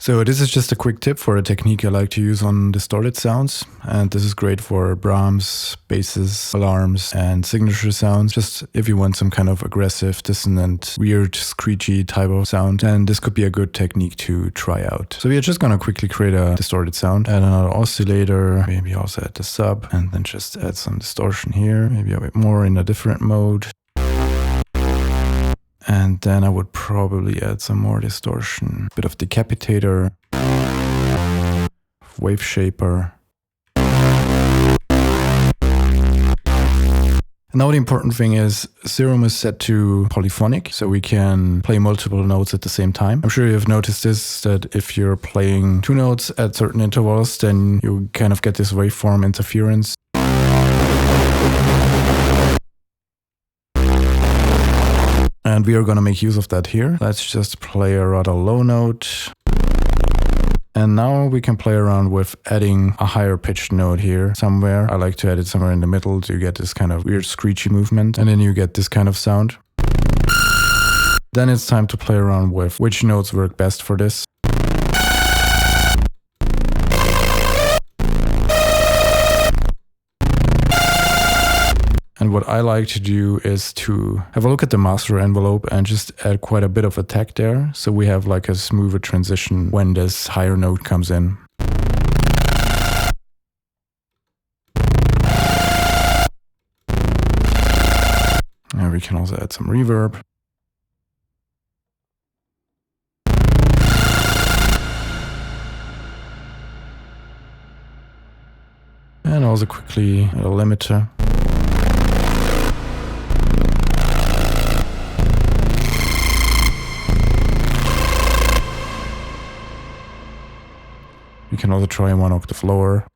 So this is just a quick tip for a technique I like to use on distorted sounds. And this is great for braams, basses, alarms, and signature sounds. Just if you want some kind of aggressive, dissonant, weird, screechy type of sound, then this could be a good technique to try out. So we are just gonna quickly create a distorted sound, add another oscillator, maybe also add the sub, and then just add some distortion here, maybe a bit more in a different mode. And then I would probably add some more distortion. Bit of decapitator, wave shaper. And now the important thing is Serum is set to polyphonic, so we can play multiple notes at the same time. I'm sure you've noticed this, that if you're playing two notes at certain intervals, then you kind of get this waveform interference. And we are going to make use of that here. Let's just play a rather low note. And now we can play around with adding a higher pitched note here somewhere. I like to add it somewhere in the middle to get this kind of weird screechy movement. And then you get this kind of sound. Then it's time to play around with which notes work best for this. And what I like to do is to have a look at the master envelope and just add quite a bit of attack there. So we have like a smoother transition when this higher note comes in. And we can also add some reverb. And also quickly add a limiter. You can also try 1 octave lower.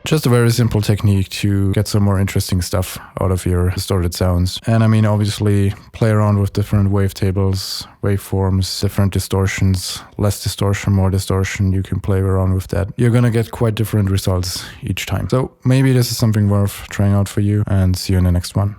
Just a very simple technique to get some more interesting stuff out of your distorted sounds. And I mean, obviously, play around with different wavetables, waveforms, different distortions, less distortion, more distortion. You can play around with that. You're gonna get quite different results each time. So maybe this is something worth trying out for you, and see you in the next one.